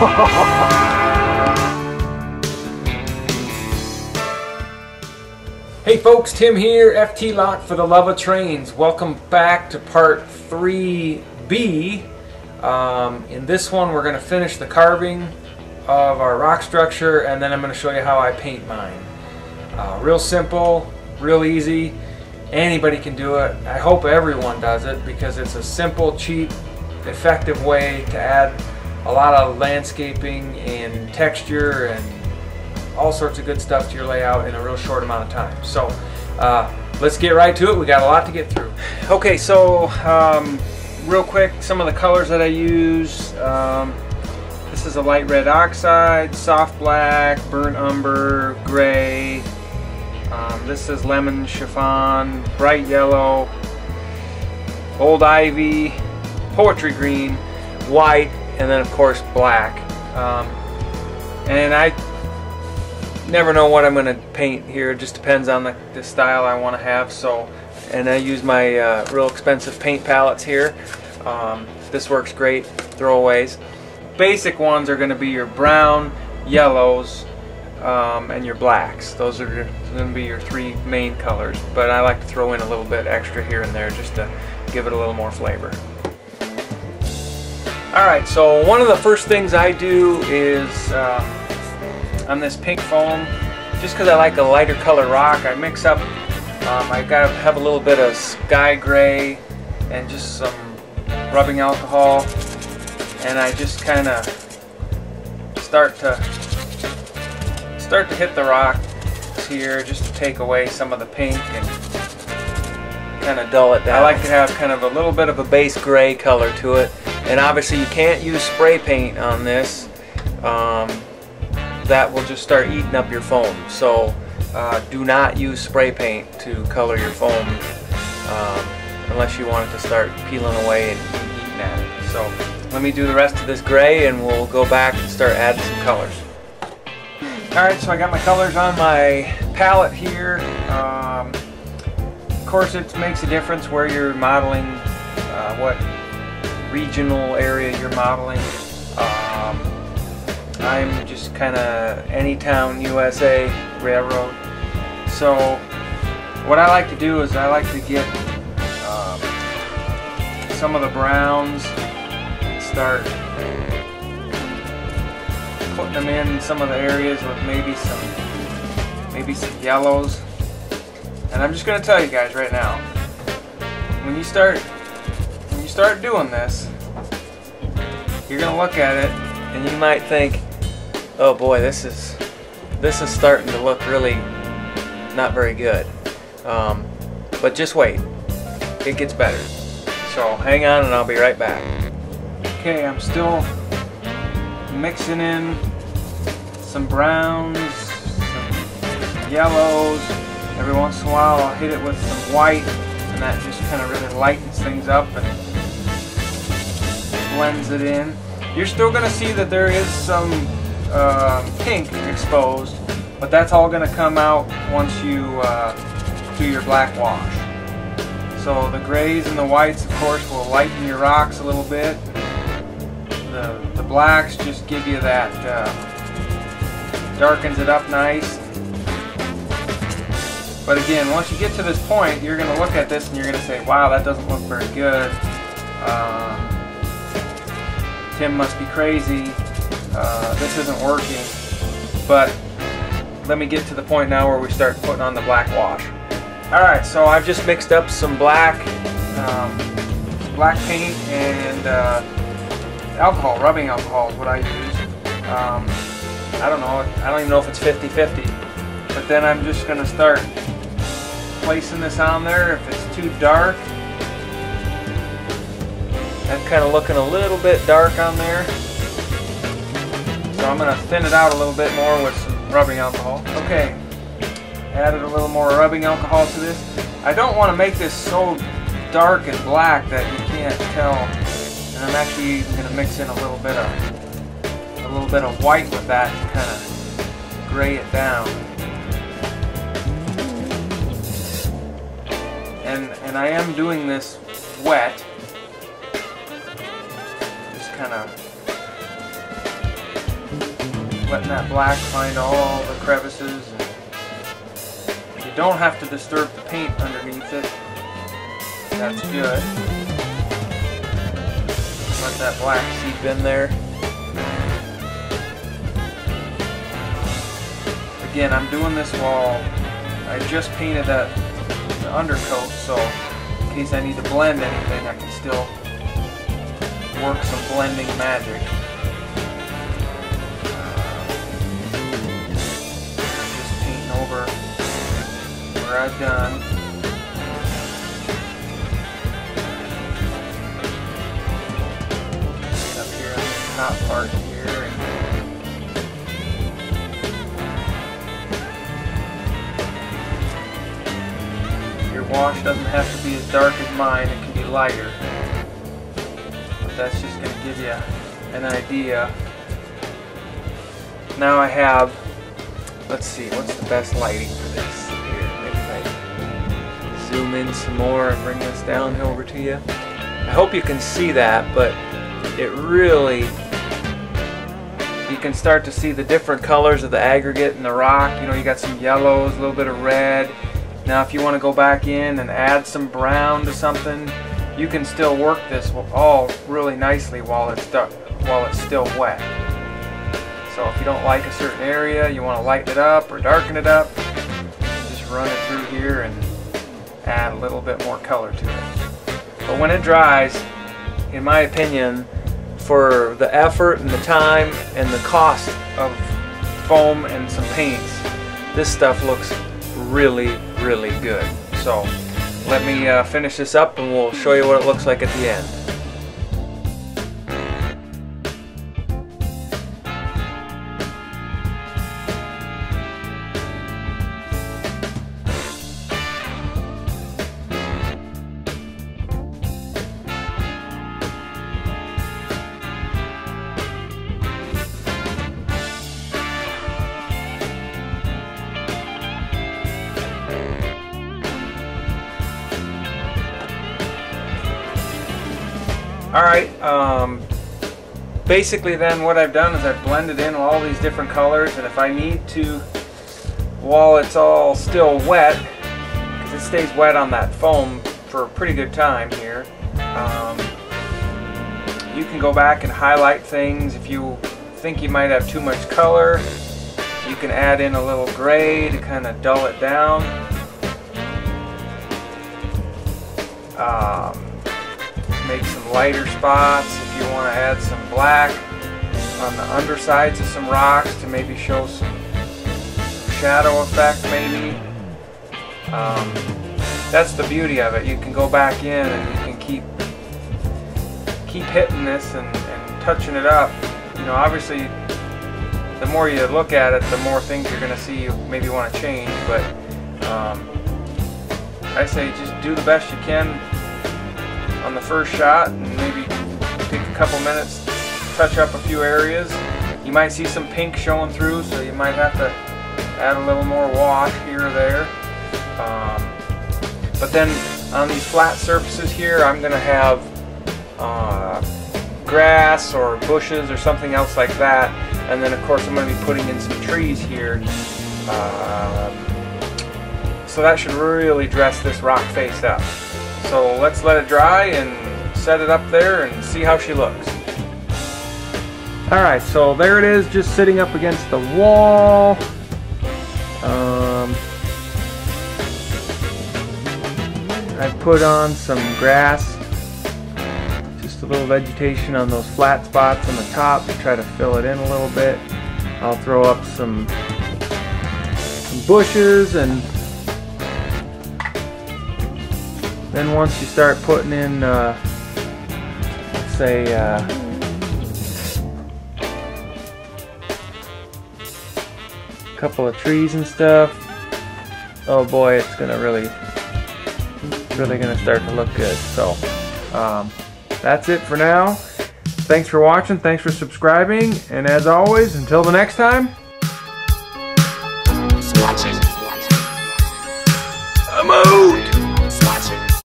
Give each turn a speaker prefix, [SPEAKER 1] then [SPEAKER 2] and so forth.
[SPEAKER 1] Hey folks, Tim here, FT Lock for the love of trains. Welcome back to part 3B. In this one we're going to finish the carving of our rock structure, and then I'm going to show you how I paint mine. Real simple, real easy. Anybody can do it. I hope everyone does it because it's a simple, cheap, effective way to add a lot of landscaping and texture and all sorts of good stuff to your layout in a real short amount of time. So let's get right to it. We got a lot to get through. Okay, so real quick, some of the colors that I use. This is a light red oxide, soft black, burnt umber, gray. This is lemon chiffon, bright yellow, old ivy, poetry green, white, and then of course black. And I never know what I'm going to paint here. It just depends on the style I want to have. So, and I use my real expensive paint palettes here. This works great. Throwaways. Basic ones are going to be your brown, yellows, and your blacks. Those are going to be your three main colors. But I like to throw in a little bit extra here and there just to give it a little more flavor. Alright, so one of the first things I do is on this pink foam, just because I like a lighter color rock, I mix up, I gotta have a little bit of sky gray and just some rubbing alcohol, and I just kind of start to hit the rocks here just to take away some of the pink and kind of dull it down. I like to have kind of a little bit of a base gray color to it, and obviously you can't use spray paint on this. That will just start eating up your foam. So do not use spray paint to color your foam unless you want it to start peeling away and eating at it. So let me do the rest of this gray and we'll go back and start adding some colors. Alright, so I got my colors on my palette here. Of course it makes a difference where you're modeling, what regional area you're modeling. I'm just kind of Anytown, USA Railroad. So what I like to do is I like to get some of the browns and start putting them in some of the areas with maybe some yellows. And I'm just going to tell you guys right now, when you start doing this, you're going to look at it and you might think, oh boy, this is starting to look really not very good. But just wait, it gets better. So hang on and I'll be right back. Okay, I'm still mixing in some browns, some yellows. Every once in a while I'll hit it with some white, and that just kind of really lightens things up and blends it in. You're still going to see that there is some pink exposed, but that's all going to come out once you do your black wash. So the grays and the whites, of course, will lighten your rocks a little bit. The blacks just give you that, darkens it up nice. But again, once you get to this point, you're going to look at this and you're going to say, wow, that doesn't look very good. Tim must be crazy, this isn't working. But let me get to the point now where we start putting on the black wash. Alright, so I've just mixed up some black paint and alcohol, rubbing alcohol is what I use. I don't know, I don't even know if it's 50-50. But then I'm just going to start placing this on there. If it's too dark, that's kind of looking a little bit dark on there. So I'm going to thin it out a little bit more with some rubbing alcohol. Okay, added a little more rubbing alcohol to this. I don't want to make this so dark and black that you can't tell. And I'm actually even going to mix in a little bit of white with that to kind of gray it down. And I am doing this wet. Just kind of letting that black find all the crevices. And you don't have to disturb the paint underneath it. That's good. Let that black seep in there. Again, I'm doing this while I just painted the undercoat, so in case I need to blend anything, I can still work some blending magic. I'm just painting over where I've done. Top part here, and your wash doesn't have to be as dark as mine, it can be lighter, but that's just going to give you an idea. Now I have, let's see, what's the best lighting for this here? Maybe if I zoom in some more and bring this down over to you. I hope you can see that, but it really, you can start to see the different colors of the aggregate and the rock. You know, you got some yellows, a little bit of red. Now if you want to go back in and add some brown to something, you can still work this all really nicely while it's still wet. So if you don't like a certain area, you want to lighten it up or darken it up, just run it through here and add a little bit more color to it. But when it dries, in my opinion, for the effort and the time and the cost of foam and some paints, this stuff looks really, really good. So let me finish this up and we'll show you what it looks like at the end. Alright, basically then what I've done is I've blended in all these different colors, and if I need to, while it's all still wet, because it stays wet on that foam for a pretty good time here, you can go back and highlight things. If you think you might have too much color, you can add in a little gray to kind of dull it down. Make some lighter spots if you want to add some black on the undersides of some rocks to maybe show some shadow effect maybe. That's the beauty of it. You can go back in and you can keep hitting this and touching it up. You know, obviously the more you look at it, the more things you're going to see you maybe want to change, but I say just do the best you can on the first shot and maybe take a couple minutes, touch up a few areas. You might see some pink showing through, so you might have to add a little more wash here or there. But then on these flat surfaces here, I'm going to have grass or bushes or something else like that, and then of course I'm going to be putting in some trees here. So that should really dress this rock face up. So let's let it dry and set it up there and see how she looks. Alright, so there it is, just sitting up against the wall. I put on some grass, just a little vegetation on those flat spots on the top to try to fill it in a little bit. I'll throw up some bushes, and then once you start putting in, let's say, a couple of trees and stuff, oh boy, it's gonna really gonna start to look good. So that's it for now. Thanks for watching, thanks for subscribing, and as always, until the next time,